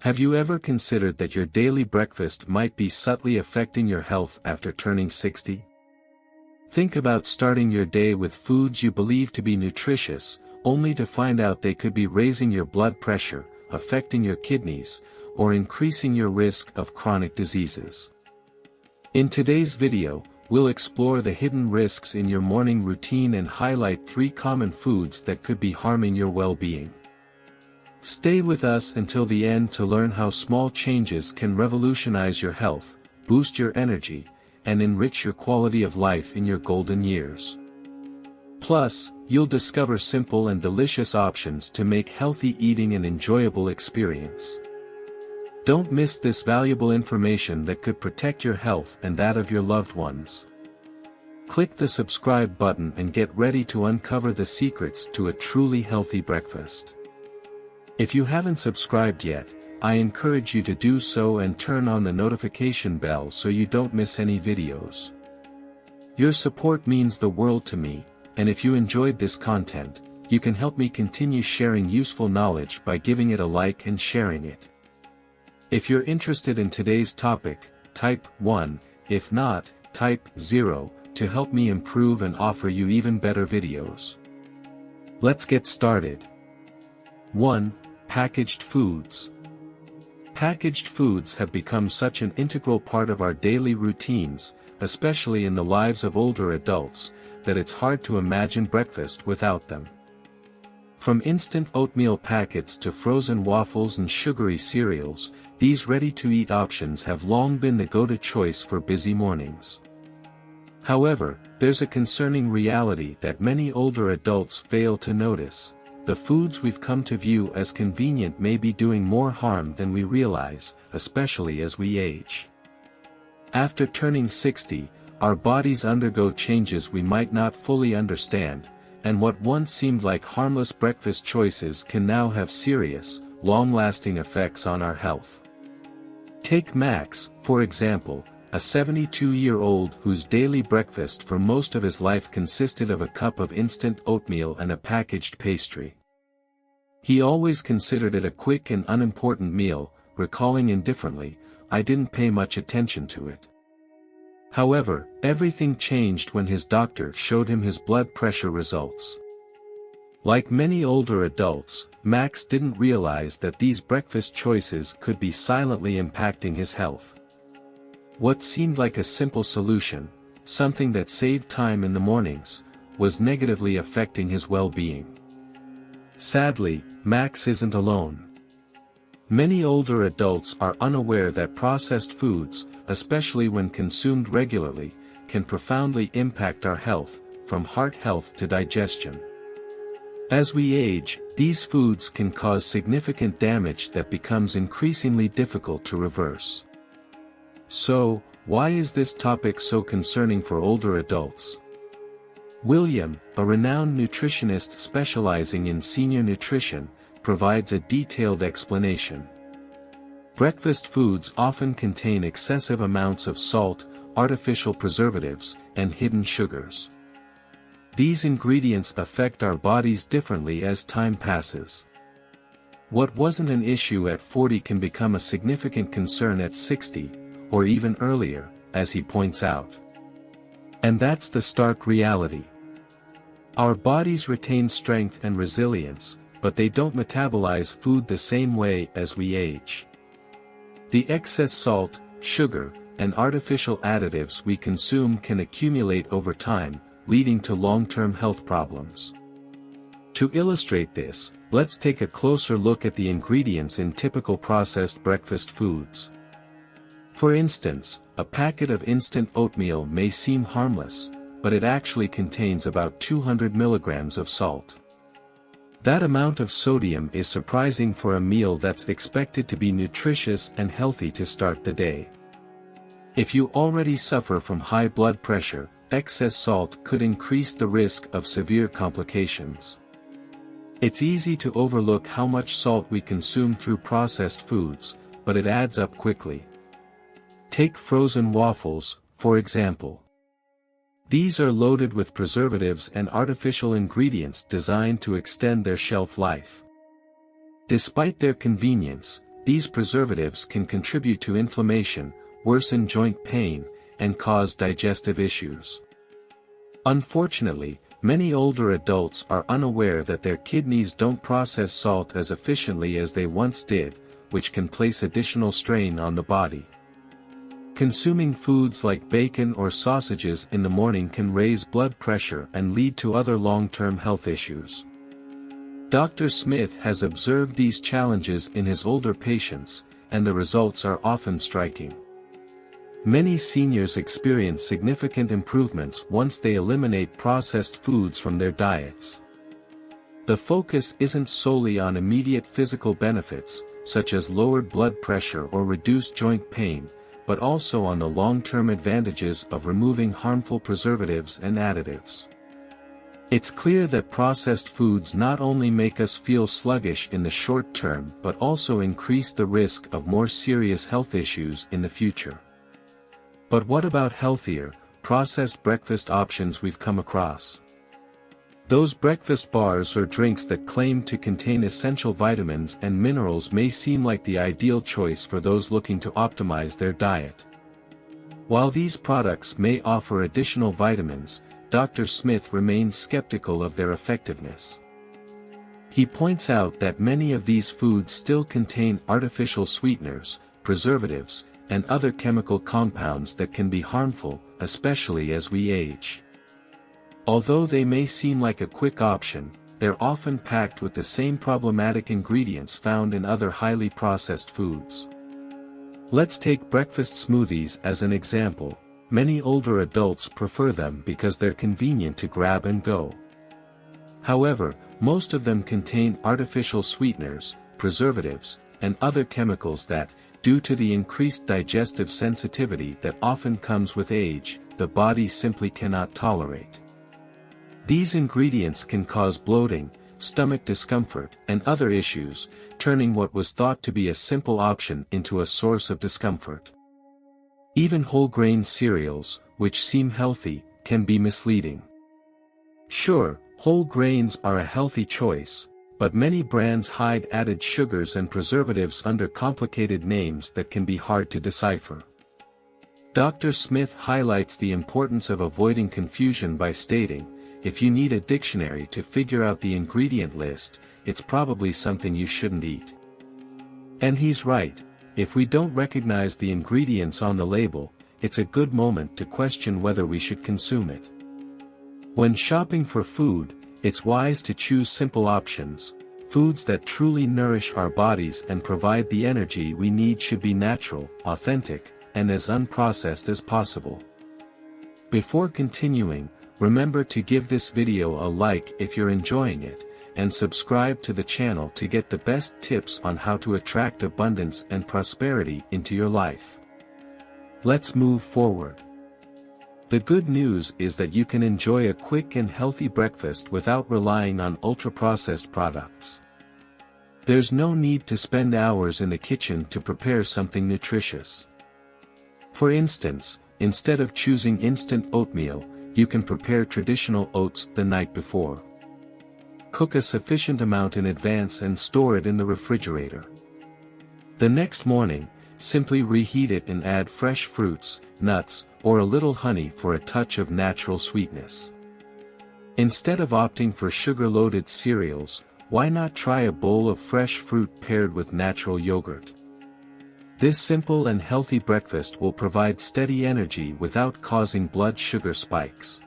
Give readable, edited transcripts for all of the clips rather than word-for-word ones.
Have you ever considered that your daily breakfast might be subtly affecting your health after turning 60? Think about starting your day with foods you believe to be nutritious, only to find out they could be raising your blood pressure, affecting your kidneys, or increasing your risk of chronic diseases. In today's video, we'll explore the hidden risks in your morning routine and highlight 3 common foods that could be harming your well-being. Stay with us until the end to learn how small changes can revolutionize your health, boost your energy, and enrich your quality of life in your golden years. Plus, you'll discover simple and delicious options to make healthy eating an enjoyable experience. Don't miss this valuable information that could protect your health and that of your loved ones. Click the subscribe button and get ready to uncover the secrets to a truly healthy breakfast. If you haven't subscribed yet, I encourage you to do so and turn on the notification bell so you don't miss any videos. Your support means the world to me, and if you enjoyed this content, you can help me continue sharing useful knowledge by giving it a like and sharing it. If you're interested in today's topic, type 1, if not, type 0, to help me improve and offer you even better videos. Let's get started. 1. Packaged foods. Packaged foods have become such an integral part of our daily routines, especially in the lives of older adults, that it's hard to imagine breakfast without them. From instant oatmeal packets to frozen waffles and sugary cereals, these ready-to-eat options have long been the go-to choice for busy mornings. However, there's a concerning reality that many older adults fail to notice. The foods we've come to view as convenient may be doing more harm than we realize, especially as we age. After turning 60, our bodies undergo changes we might not fully understand, and what once seemed like harmless breakfast choices can now have serious, long-lasting effects on our health. Take Max, for example, a 72-year-old whose daily breakfast for most of his life consisted of a cup of instant oatmeal and a packaged pastry. He always considered it a quick and unimportant meal, recalling indifferently, "I didn't pay much attention to it." However, everything changed when his doctor showed him his blood pressure results. Like many older adults, Max didn't realize that these breakfast choices could be silently impacting his health. What seemed like a simple solution, something that saved time in the mornings, was negatively affecting his well-being. Sadly, Max isn't alone. Many older adults are unaware that processed foods, especially when consumed regularly, can profoundly impact our health, from heart health to digestion. As we age, these foods can cause significant damage that becomes increasingly difficult to reverse. So, why is this topic so concerning for older adults? William, a renowned nutritionist specializing in senior nutrition, provides a detailed explanation. Breakfast foods often contain excessive amounts of salt, artificial preservatives, and hidden sugars. These ingredients affect our bodies differently as time passes. What wasn't an issue at 40 can become a significant concern at 60, or even earlier, as he points out. And that's the stark reality. Our bodies retain strength and resilience, but they don't metabolize food the same way as we age. The excess salt, sugar, and artificial additives we consume can accumulate over time, leading to long-term health problems. To illustrate this, let's take a closer look at the ingredients in typical processed breakfast foods. For instance, a packet of instant oatmeal may seem harmless, but it actually contains about 200 milligrams of salt. That amount of sodium is surprising for a meal that's expected to be nutritious and healthy to start the day. If you already suffer from high blood pressure, excess salt could increase the risk of severe complications. It's easy to overlook how much salt we consume through processed foods, but it adds up quickly. Take frozen waffles, for example. These are loaded with preservatives and artificial ingredients designed to extend their shelf life. Despite their convenience, these preservatives can contribute to inflammation, worsen joint pain, and cause digestive issues. Unfortunately, many older adults are unaware that their kidneys don't process salt as efficiently as they once did, which can place additional strain on the body. Consuming foods like bacon or sausages in the morning can raise blood pressure and lead to other long-term health issues. Dr. Smith has observed these challenges in his older patients, and the results are often striking. Many seniors experience significant improvements once they eliminate processed foods from their diets. The focus isn't solely on immediate physical benefits, such as lowered blood pressure or reduced joint pain, but also on the long-term advantages of removing harmful preservatives and additives. It's clear that processed foods not only make us feel sluggish in the short term but also increase the risk of more serious health issues in the future. But what about healthier, processed breakfast options we've come across? Those breakfast bars or drinks that claim to contain essential vitamins and minerals may seem like the ideal choice for those looking to optimize their diet. While these products may offer additional vitamins, Dr. Smith remains skeptical of their effectiveness. He points out that many of these foods still contain artificial sweeteners, preservatives, and other chemical compounds that can be harmful, especially as we age. Although they may seem like a quick option, they're often packed with the same problematic ingredients found in other highly processed foods. Let's take breakfast smoothies as an example. Many older adults prefer them because they're convenient to grab and go. However, most of them contain artificial sweeteners, preservatives, and other chemicals that, due to the increased digestive sensitivity that often comes with age, the body simply cannot tolerate. These ingredients can cause bloating, stomach discomfort, and other issues, turning what was thought to be a simple option into a source of discomfort. Even whole grain cereals, which seem healthy, can be misleading. Sure, whole grains are a healthy choice, but many brands hide added sugars and preservatives under complicated names that can be hard to decipher. Dr. Smith highlights the importance of avoiding confusion by stating, if you need a dictionary to figure out the ingredient list, it's probably something you shouldn't eat. And he's right. If we don't recognize the ingredients on the label, it's a good moment to question whether we should consume it. When shopping for food, it's wise to choose simple options. Foods that truly nourish our bodies and provide the energy we need should be natural, authentic, and as unprocessed as possible. Before continuing, remember to give this video a like if you're enjoying it, and subscribe to the channel to get the best tips on how to attract abundance and prosperity into your life. Let's move forward. The good news is that you can enjoy a quick and healthy breakfast without relying on ultra-processed products. There's no need to spend hours in the kitchen to prepare something nutritious. For instance, instead of choosing instant oatmeal, you can prepare traditional oats the night before. Cook a sufficient amount in advance and store it in the refrigerator. The next morning, simply reheat it and add fresh fruits, nuts, or a little honey for a touch of natural sweetness. Instead of opting for sugar-loaded cereals, why not try a bowl of fresh fruit paired with natural yogurt? This simple and healthy breakfast will provide steady energy without causing blood sugar spikes.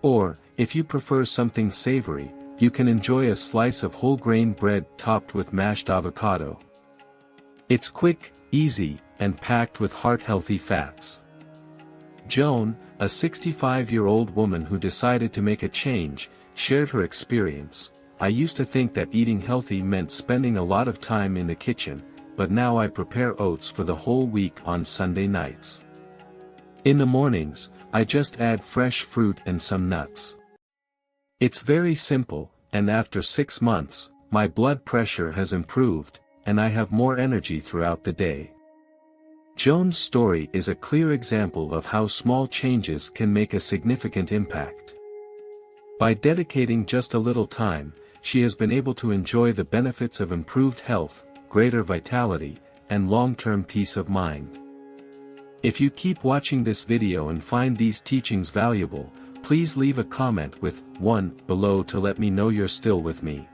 Or, if you prefer something savory, you can enjoy a slice of whole grain bread topped with mashed avocado. It's quick, easy, and packed with heart-healthy fats. Joan, a 65-year-old woman who decided to make a change, shared her experience. I used to think that eating healthy meant spending a lot of time in the kitchen, but now I prepare oats for the whole week on Sunday nights. In the mornings, I just add fresh fruit and some nuts. It's very simple, and after 6 months, my blood pressure has improved, and I have more energy throughout the day. Joan's story is a clear example of how small changes can make a significant impact. By dedicating just a little time, she has been able to enjoy the benefits of improved health, greater vitality, and long-term peace of mind. If you keep watching this video and find these teachings valuable, please leave a comment with 1 below to let me know you're still with me.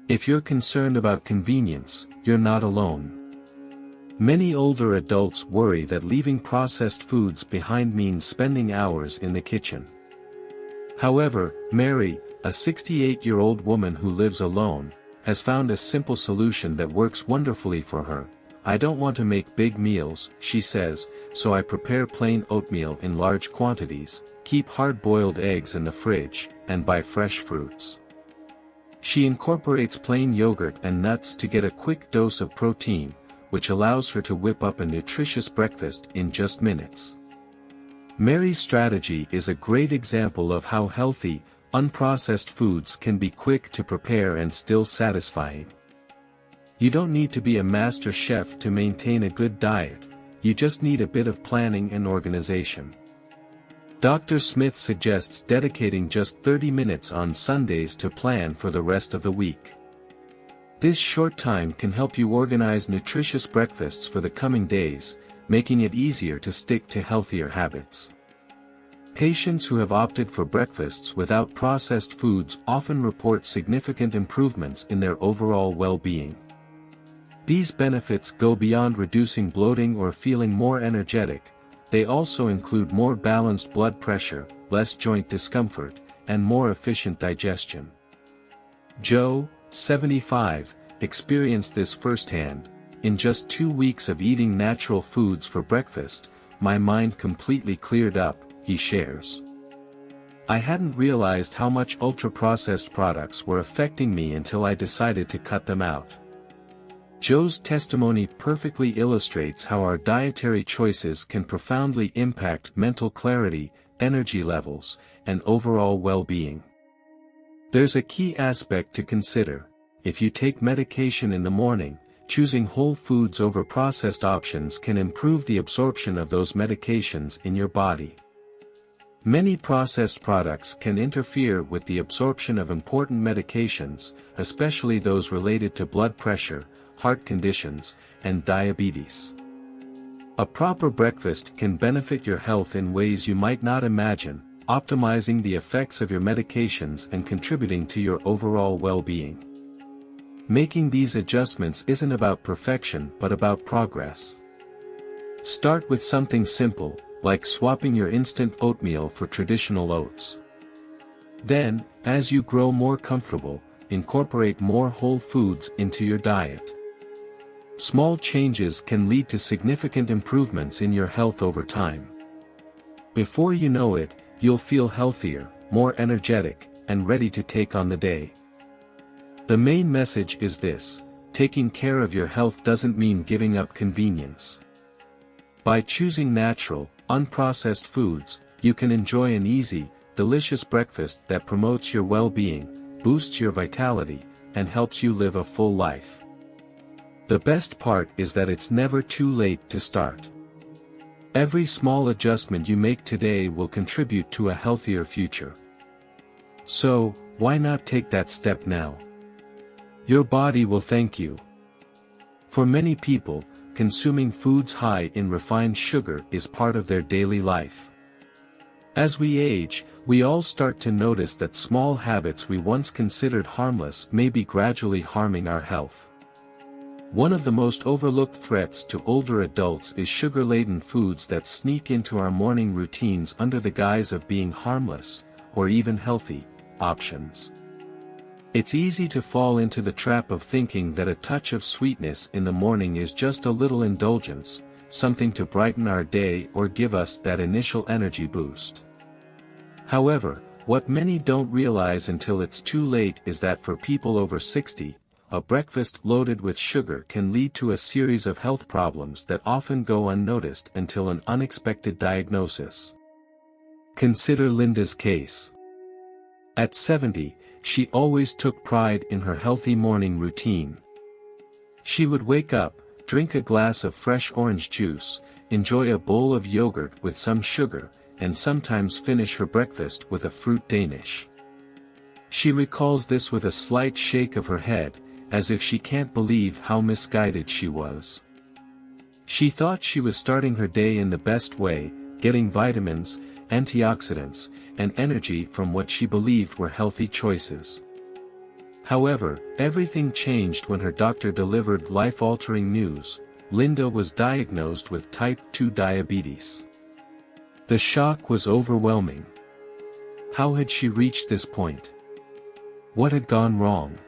If you're concerned about convenience, you're not alone. Many older adults worry that leaving processed foods behind means spending hours in the kitchen. However, Mary, a 68-year-old woman who lives alone, has found a simple solution that works wonderfully for her. "I don't want to make big meals," she says, "so I prepare plain oatmeal in large quantities, keep hard-boiled eggs in the fridge, and buy fresh fruits." She incorporates plain yogurt and nuts to get a quick dose of protein, which allows her to whip up a nutritious breakfast in just minutes. Mary's strategy is a great example of how healthy, unprocessed foods can be quick to prepare and still satisfying. You don't need to be a master chef to maintain a good diet, you just need a bit of planning and organization. Dr. Smith suggests dedicating just 30 minutes on Sundays to plan for the rest of the week. This short time can help you organize nutritious breakfasts for the coming days, making it easier to stick to healthier habits. Patients who have opted for breakfasts without processed foods often report significant improvements in their overall well-being. These benefits go beyond reducing bloating or feeling more energetic, they also include more balanced blood pressure, less joint discomfort, and more efficient digestion. Joe, 75, experienced this firsthand. "In just 2 weeks of eating natural foods for breakfast, my mind completely cleared up," he shares. "I hadn't realized how much ultra-processed products were affecting me until I decided to cut them out." Joe's testimony perfectly illustrates how our dietary choices can profoundly impact mental clarity, energy levels, and overall well-being. There's a key aspect to consider. If you take medication in the morning, choosing whole foods over processed options can improve the absorption of those medications in your body. Many processed products can interfere with the absorption of important medications, especially those related to blood pressure, heart conditions, and diabetes. A proper breakfast can benefit your health in ways you might not imagine, optimizing the effects of your medications and contributing to your overall well-being. Making these adjustments isn't about perfection but about progress. Start with something simple, like swapping your instant oatmeal for traditional oats. Then, as you grow more comfortable, incorporate more whole foods into your diet. Small changes can lead to significant improvements in your health over time. Before you know it, you'll feel healthier, more energetic, and ready to take on the day. The main message is this: taking care of your health doesn't mean giving up convenience. By choosing natural, unprocessed foods, you can enjoy an easy, delicious breakfast that promotes your well-being, boosts your vitality, and helps you live a full life. The best part is that it's never too late to start. Every small adjustment you make today will contribute to a healthier future. So, why not take that step now? Your body will thank you. For many people, consuming foods high in refined sugar is part of their daily life. As we age, we all start to notice that small habits we once considered harmless may be gradually harming our health. One of the most overlooked threats to older adults is sugar-laden foods that sneak into our morning routines under the guise of being harmless, or even healthy, options. It's easy to fall into the trap of thinking that a touch of sweetness in the morning is just a little indulgence, something to brighten our day or give us that initial energy boost. However, what many don't realize until it's too late is that for people over 60, a breakfast loaded with sugar can lead to a series of health problems that often go unnoticed until an unexpected diagnosis. Consider Linda's case. At 70, she always took pride in her healthy morning routine. She would wake up, drink a glass of fresh orange juice, enjoy a bowl of yogurt with some sugar, and sometimes finish her breakfast with a fruit Danish. She recalls this with a slight shake of her head, as if she can't believe how misguided she was. She thought she was starting her day in the best way, getting vitamins, antioxidants, and energy from what she believed were healthy choices. However, everything changed when her doctor delivered life-altering news. Linda was diagnosed with type 2 diabetes. The shock was overwhelming. How had she reached this point? What had gone wrong?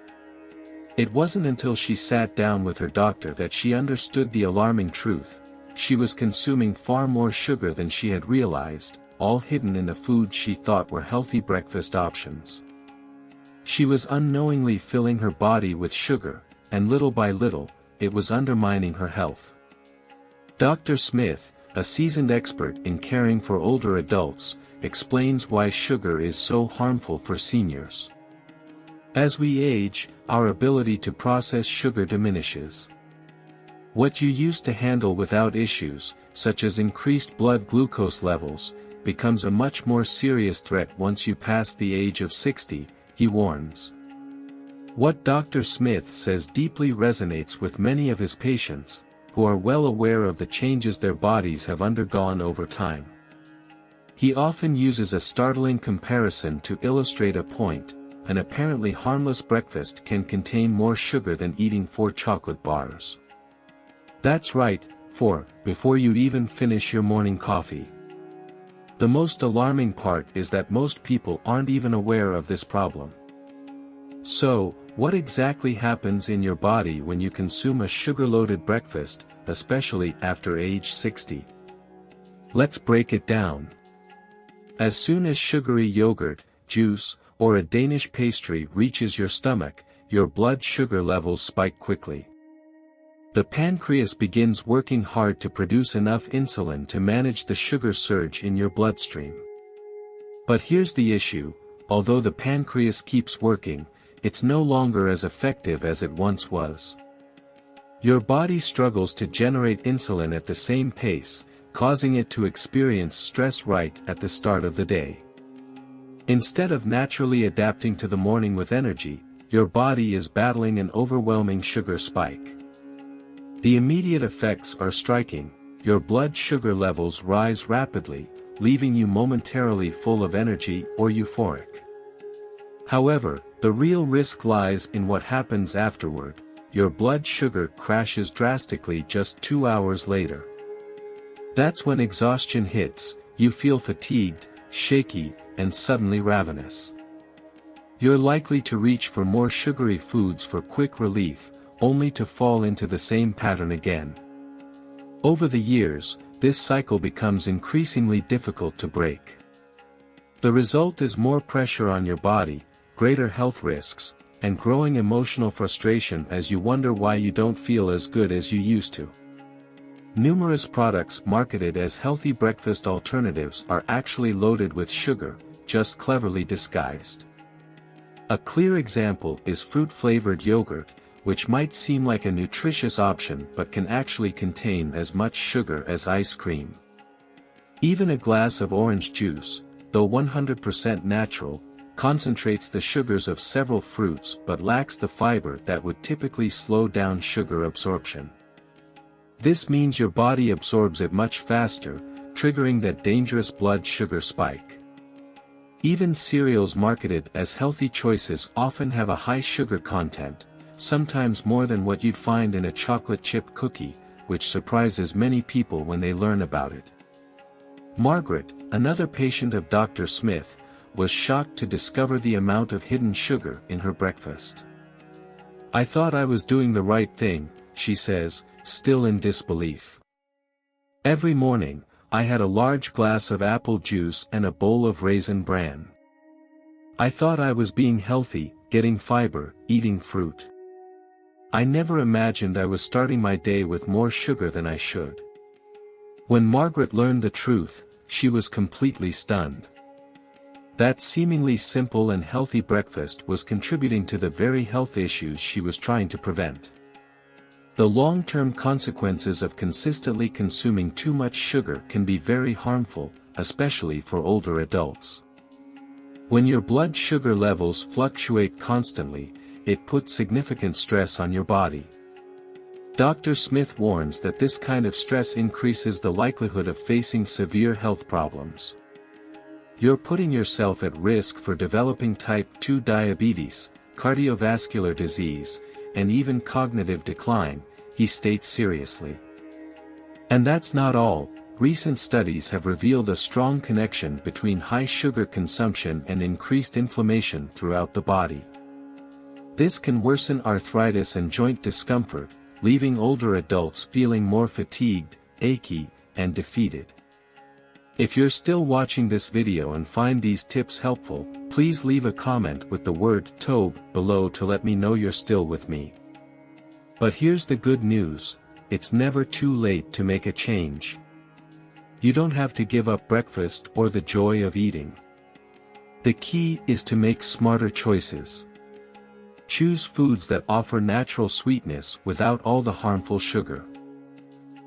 It wasn't until she sat down with her doctor that she understood the alarming truth. She was consuming far more sugar than she had realized, all hidden in the foods she thought were healthy breakfast options. She was unknowingly filling her body with sugar, and little by little, it was undermining her health. Dr. Smith, a seasoned expert in caring for older adults, explains why sugar is so harmful for seniors. As we age, our ability to process sugar diminishes. What you used to handle without issues, such as increased blood glucose levels, becomes a much more serious threat once you pass the age of 60, he warns. What Dr. Smith says deeply resonates with many of his patients, who are well aware of the changes their bodies have undergone over time. He often uses a startling comparison to illustrate a point. An apparently harmless breakfast can contain more sugar than eating 4 chocolate bars. That's right, 4, before you even finish your morning coffee. The most alarming part is that most people aren't even aware of this problem. So, what exactly happens in your body when you consume a sugar-loaded breakfast, especially after age 60? Let's break it down. As soon as sugary yogurt, juice, or a Danish pastry reaches your stomach, your blood sugar levels spike quickly. The pancreas begins working hard to produce enough insulin to manage the sugar surge in your bloodstream. But here's the issue: although the pancreas keeps working, it's no longer as effective as it once was. Your body struggles to generate insulin at the same pace, causing it to experience stress right at the start of the day. Instead of naturally adapting to the morning with energy, your body is battling an overwhelming sugar spike. The immediate effects are striking. Your blood sugar levels rise rapidly, leaving you momentarily full of energy or euphoric. However, the real risk lies in what happens afterward. Your blood sugar crashes drastically just 2 hours later. That's when exhaustion hits. You feel fatigued, shaky, and suddenly ravenous. You're likely to reach for more sugary foods for quick relief, only to fall into the same pattern again. Over the years, this cycle becomes increasingly difficult to break. The result is more pressure on your body, greater health risks, and growing emotional frustration as you wonder why you don't feel as good as you used to. Numerous products marketed as healthy breakfast alternatives are actually loaded with sugar, just cleverly disguised. A clear example is fruit-flavored yogurt, which might seem like a nutritious option but can actually contain as much sugar as ice cream. Even a glass of orange juice, though 100% natural, concentrates the sugars of several fruits but lacks the fiber that would typically slow down sugar absorption. This means your body absorbs it much faster, triggering that dangerous blood sugar spike. Even cereals marketed as healthy choices often have a high sugar content, sometimes more than what you'd find in a chocolate chip cookie, which surprises many people when they learn about it. Margaret, another patient of Dr. Smith, was shocked to discover the amount of hidden sugar in her breakfast. "I thought I was doing the right thing," she says, still in disbelief. "Every morning, I had a large glass of apple juice and a bowl of raisin bran. I thought I was being healthy, getting fiber, eating fruit. I never imagined I was starting my day with more sugar than I should." When Margaret learned the truth, she was completely stunned. That seemingly simple and healthy breakfast was contributing to the very health issues she was trying to prevent. The long-term consequences of consistently consuming too much sugar can be very harmful, especially for older adults. When your blood sugar levels fluctuate constantly, it puts significant stress on your body. Dr. Smith warns that this kind of stress increases the likelihood of facing severe health problems. You're putting yourself at risk for developing type 2 diabetes, cardiovascular disease, and even cognitive decline, he states seriously. And that's not all. Recent studies have revealed a strong connection between high sugar consumption and increased inflammation throughout the body. This can worsen arthritis and joint discomfort, leaving older adults feeling more fatigued, achy, and defeated. If you're still watching this video and find these tips helpful, please leave a comment with the word "Tobe" below to let me know you're still with me. But here's the good news: it's never too late to make a change. You don't have to give up breakfast or the joy of eating. The key is to make smarter choices. Choose foods that offer natural sweetness without all the harmful sugar.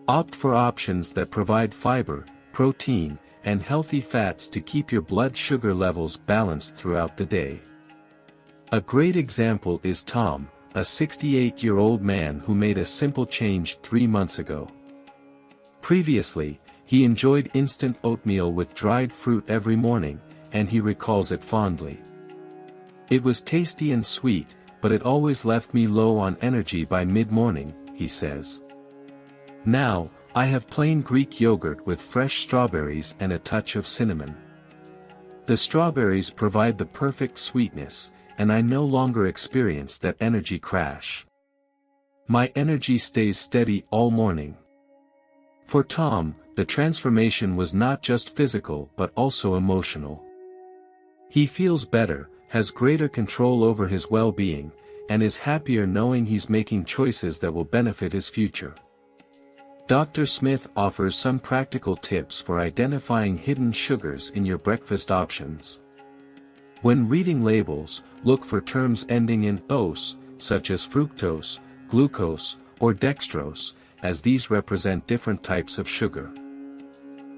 Opt for options that provide fiber, protein, and healthy fats to keep your blood sugar levels balanced throughout the day. A great example is Tom, a 68-year-old man who made a simple change 3 months ago. Previously, he enjoyed instant oatmeal with dried fruit every morning, and he recalls it fondly. It was tasty and sweet, but it always left me low on energy by mid-morning, he says. Now, I have plain Greek yogurt with fresh strawberries and a touch of cinnamon. The strawberries provide the perfect sweetness, and I no longer experience that energy crash. My energy stays steady all morning. For Tom, the transformation was not just physical but also emotional. He feels better, has greater control over his well-being, and is happier knowing he's making choices that will benefit his future. Dr. Smith offers some practical tips for identifying hidden sugars in your breakfast options. When reading labels, look for terms ending in "ose", such as fructose, glucose, or dextrose, as these represent different types of sugar.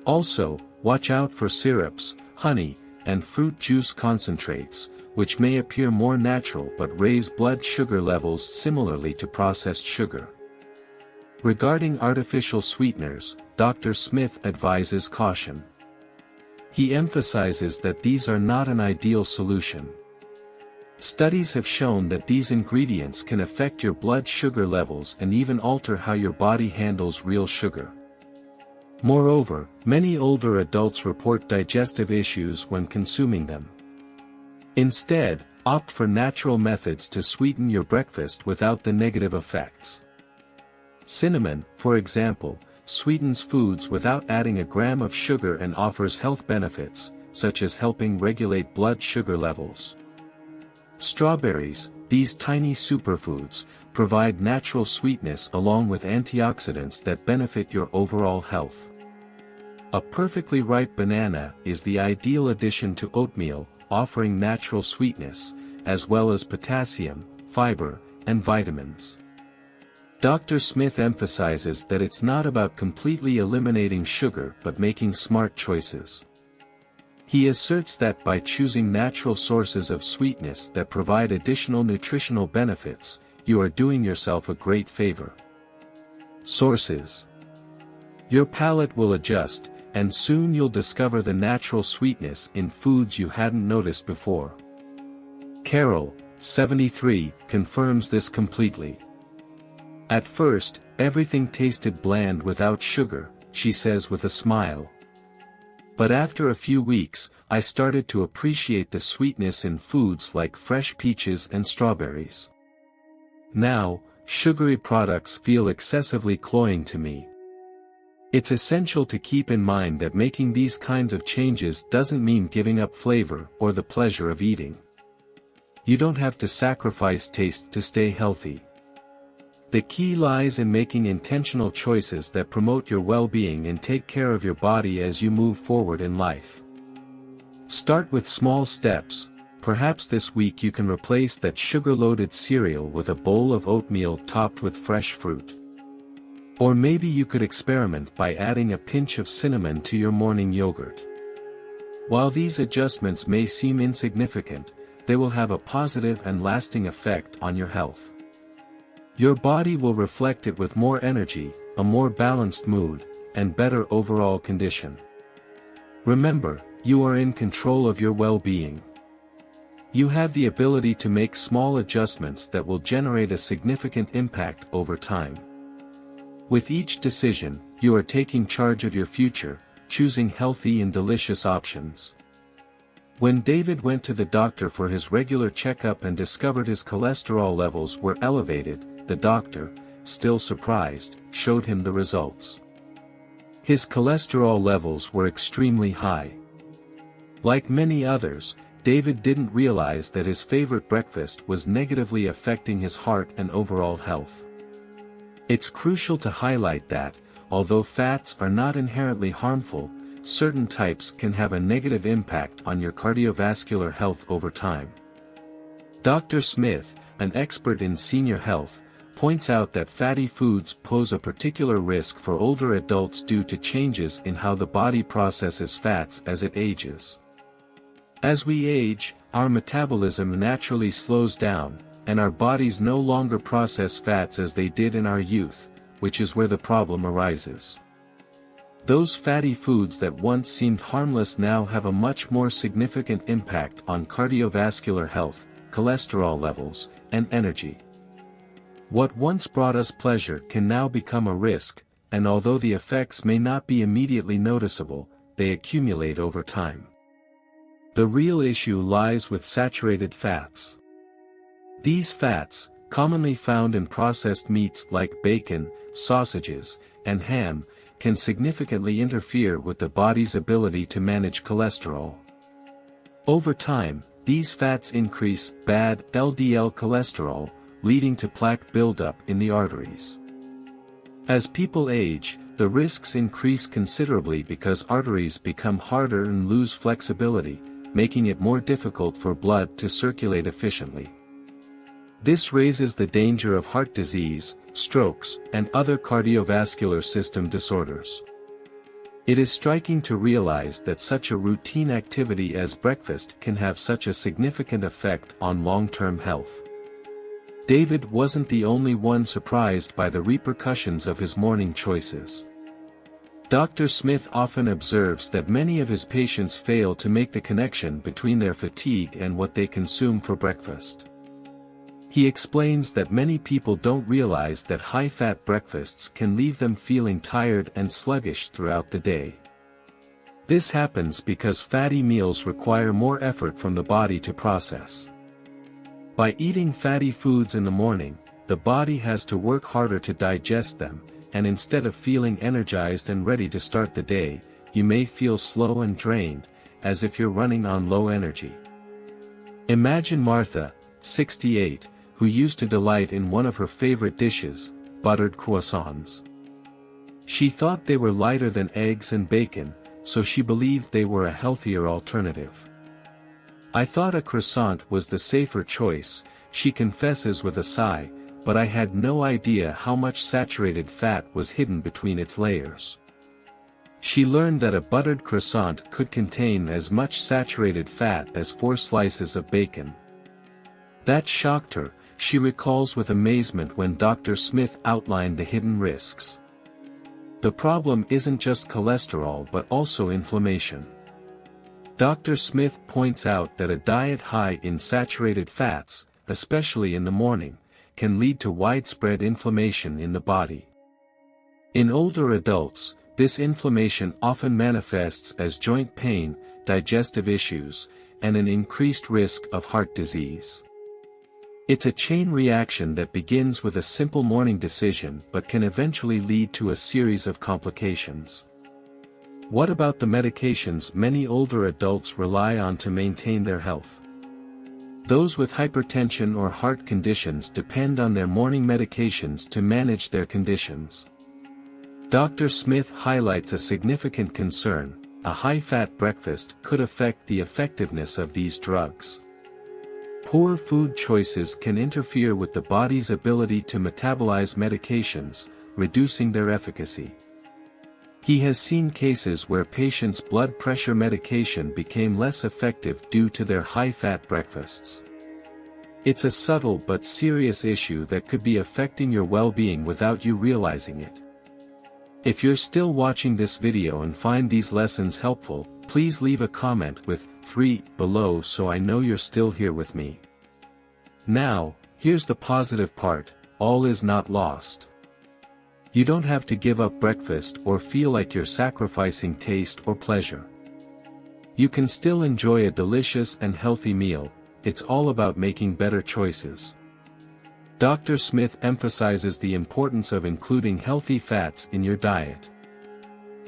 Also, watch out for syrups, honey, and fruit juice concentrates, which may appear more natural but raise blood sugar levels similarly to processed sugar. Regarding artificial sweeteners, Dr. Smith advises caution. He emphasizes that these are not an ideal solution. Studies have shown that these ingredients can affect your blood sugar levels and even alter how your body handles real sugar. Moreover, many older adults report digestive issues when consuming them. Instead, opt for natural methods to sweeten your breakfast without the negative effects. Cinnamon, for example, sweetens foods without adding a gram of sugar and offers health benefits, such as helping regulate blood sugar levels. Strawberries, these tiny superfoods, provide natural sweetness along with antioxidants that benefit your overall health. A perfectly ripe banana is the ideal addition to oatmeal, offering natural sweetness, as well as potassium, fiber, and vitamins. Dr. Smith emphasizes that it's not about completely eliminating sugar but making smart choices. He asserts that by choosing natural sources of sweetness that provide additional nutritional benefits, you are doing yourself a great favor. Sources. Your palate will adjust, and soon you'll discover the natural sweetness in foods you hadn't noticed before. Carol, 73, confirms this completely. At first, everything tasted bland without sugar, she says with a smile. But after a few weeks, I started to appreciate the sweetness in foods like fresh peaches and strawberries. Now, sugary products feel excessively cloying to me. It's essential to keep in mind that making these kinds of changes doesn't mean giving up flavor or the pleasure of eating. You don't have to sacrifice taste to stay healthy. The key lies in making intentional choices that promote your well-being and take care of your body as you move forward in life. Start with small steps. Perhaps this week you can replace that sugar-loaded cereal with a bowl of oatmeal topped with fresh fruit. Or maybe you could experiment by adding a pinch of cinnamon to your morning yogurt. While these adjustments may seem insignificant, they will have a positive and lasting effect on your health. Your body will reflect it with more energy, a more balanced mood, and better overall condition. Remember, you are in control of your well-being. You have the ability to make small adjustments that will generate a significant impact over time. With each decision, you are taking charge of your future, choosing healthy and delicious options. When David went to the doctor for his regular checkup and discovered his cholesterol levels were elevated, the doctor, still surprised, showed him the results. His cholesterol levels were extremely high. Like many others, David didn't realize that his favorite breakfast was negatively affecting his heart and overall health. It's crucial to highlight that, although fats are not inherently harmful, certain types can have a negative impact on your cardiovascular health over time. Dr. Smith, an expert in senior health, points out that fatty foods pose a particular risk for older adults due to changes in how the body processes fats as it ages. As we age, our metabolism naturally slows down, and our bodies no longer process fats as they did in our youth, which is where the problem arises. Those fatty foods that once seemed harmless now have a much more significant impact on cardiovascular health, cholesterol levels, and energy. What once brought us pleasure can now become a risk, and although the effects may not be immediately noticeable, they accumulate over time. The real issue lies with saturated fats. These fats, commonly found in processed meats like bacon, sausages, and ham, can significantly interfere with the body's ability to manage cholesterol. Over time, these fats increase bad LDL cholesterol, leading to plaque buildup in the arteries. As people age, the risks increase considerably because arteries become harder and lose flexibility, making it more difficult for blood to circulate efficiently. This raises the danger of heart disease, strokes, and other cardiovascular system disorders. It is striking to realize that such a routine activity as breakfast can have such a significant effect on long-term health. David wasn't the only one surprised by the repercussions of his morning choices. Dr. Smith often observes that many of his patients fail to make the connection between their fatigue and what they consume for breakfast. He explains that many people don't realize that high-fat breakfasts can leave them feeling tired and sluggish throughout the day. This happens because fatty meals require more effort from the body to process. By eating fatty foods in the morning, the body has to work harder to digest them, and instead of feeling energized and ready to start the day, you may feel slow and drained, as if you're running on low energy. Imagine Martha, 68, who used to delight in one of her favorite dishes, buttered croissants. She thought they were lighter than eggs and bacon, so she believed they were a healthier alternative. I thought a croissant was the safer choice, she confesses with a sigh, but I had no idea how much saturated fat was hidden between its layers. She learned that a buttered croissant could contain as much saturated fat as 4 slices of bacon. That shocked her, she recalls with amazement when Dr. Smith outlined the hidden risks. The problem isn't just cholesterol but also inflammation. Dr. Smith points out that a diet high in saturated fats, especially in the morning, can lead to widespread inflammation in the body. In older adults, this inflammation often manifests as joint pain, digestive issues, and an increased risk of heart disease. It's a chain reaction that begins with a simple morning decision but can eventually lead to a series of complications. What about the medications many older adults rely on to maintain their health? Those with hypertension or heart conditions depend on their morning medications to manage their conditions. Dr. Smith highlights a significant concern: a high-fat breakfast could affect the effectiveness of these drugs. Poor food choices can interfere with the body's ability to metabolize medications, reducing their efficacy. He has seen cases where patients' blood pressure medication became less effective due to their high-fat breakfasts. It's a subtle but serious issue that could be affecting your well-being without you realizing it. If you're still watching this video and find these lessons helpful, please leave a comment with 3 below so I know you're still here with me. Now, here's the positive part: all is not lost. You don't have to give up breakfast or feel like you're sacrificing taste or pleasure. You can still enjoy a delicious and healthy meal. It's all about making better choices. Dr. Smith emphasizes the importance of including healthy fats in your diet.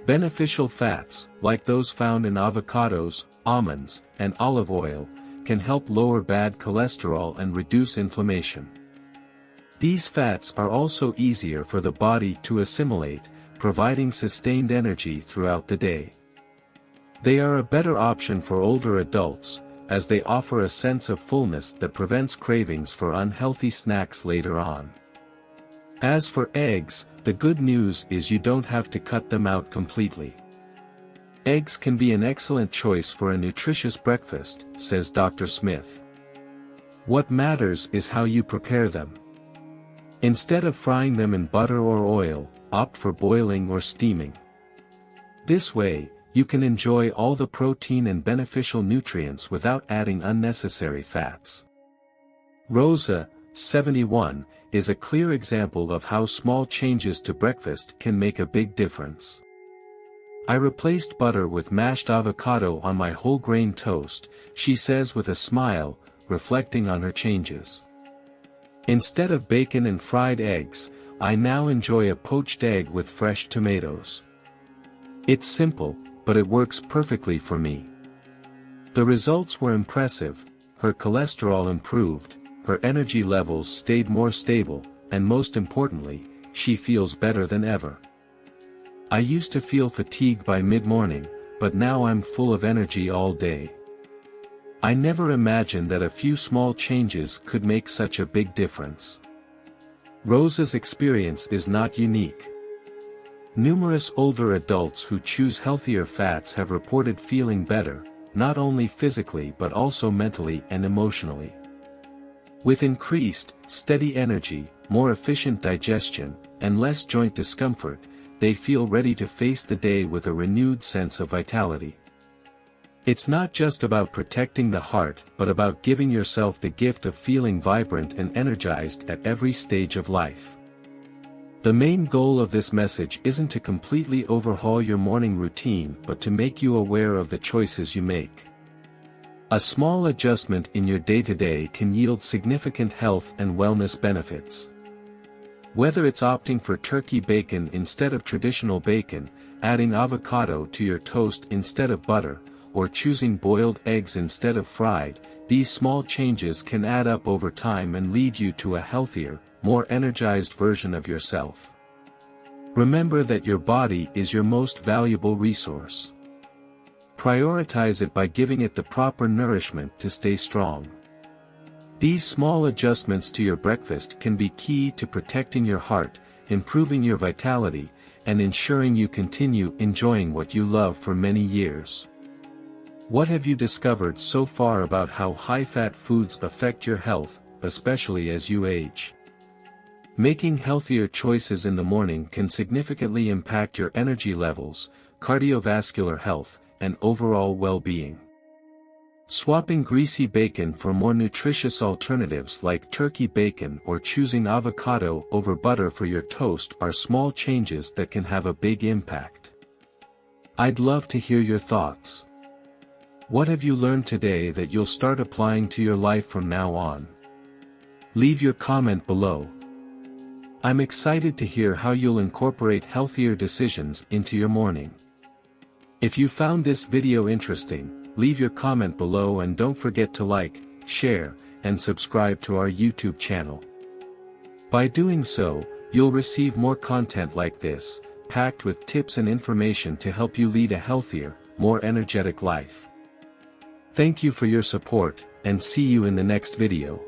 Beneficial fats, like those found in avocados, almonds, and olive oil, can help lower bad cholesterol and reduce inflammation. These fats are also easier for the body to assimilate, providing sustained energy throughout the day. They are a better option for older adults, as they offer a sense of fullness that prevents cravings for unhealthy snacks later on. As for eggs, the good news is you don't have to cut them out completely. Eggs can be an excellent choice for a nutritious breakfast, says Dr. Smith. What matters is how you prepare them. Instead of frying them in butter or oil, opt for boiling or steaming. This way, you can enjoy all the protein and beneficial nutrients without adding unnecessary fats. Rosa, 71, is a clear example of how small changes to breakfast can make a big difference. I replaced butter with mashed avocado on my whole grain toast, she says with a smile, reflecting on her changes. Instead of bacon and fried eggs, I now enjoy a poached egg with fresh tomatoes. It's simple, but it works perfectly for me. The results were impressive: her cholesterol improved, her energy levels stayed more stable, and most importantly, she feels better than ever. I used to feel fatigued by mid-morning, but now I'm full of energy all day. I never imagined that a few small changes could make such a big difference. Rosa's experience is not unique. Numerous older adults who choose healthier fats have reported feeling better, not only physically but also mentally and emotionally. With increased, steady energy, more efficient digestion, and less joint discomfort, they feel ready to face the day with a renewed sense of vitality. It's not just about protecting the heart but about giving yourself the gift of feeling vibrant and energized at every stage of life. The main goal of this message isn't to completely overhaul your morning routine but to make you aware of the choices you make. A small adjustment in your day-to-day can yield significant health and wellness benefits. Whether it's opting for turkey bacon instead of traditional bacon, adding avocado to your toast instead of butter, or choosing boiled eggs instead of fried, these small changes can add up over time and lead you to a healthier, more energized version of yourself. Remember that your body is your most valuable resource. Prioritize it by giving it the proper nourishment to stay strong. These small adjustments to your breakfast can be key to protecting your heart, improving your vitality, and ensuring you continue enjoying what you love for many years. What have you discovered so far about how high-fat foods affect your health, especially as you age? Making healthier choices in the morning can significantly impact your energy levels, cardiovascular health, and overall well-being. Swapping greasy bacon for more nutritious alternatives like turkey bacon or choosing avocado over butter for your toast are small changes that can have a big impact. I'd love to hear your thoughts. What have you learned today that you'll start applying to your life from now on? Leave your comment below. I'm excited to hear how you'll incorporate healthier decisions into your morning. If you found this video interesting, leave your comment below and don't forget to like, share, and subscribe to our YouTube channel. By doing so, you'll receive more content like this, packed with tips and information to help you lead a healthier, more energetic life. Thank you for your support, and see you in the next video.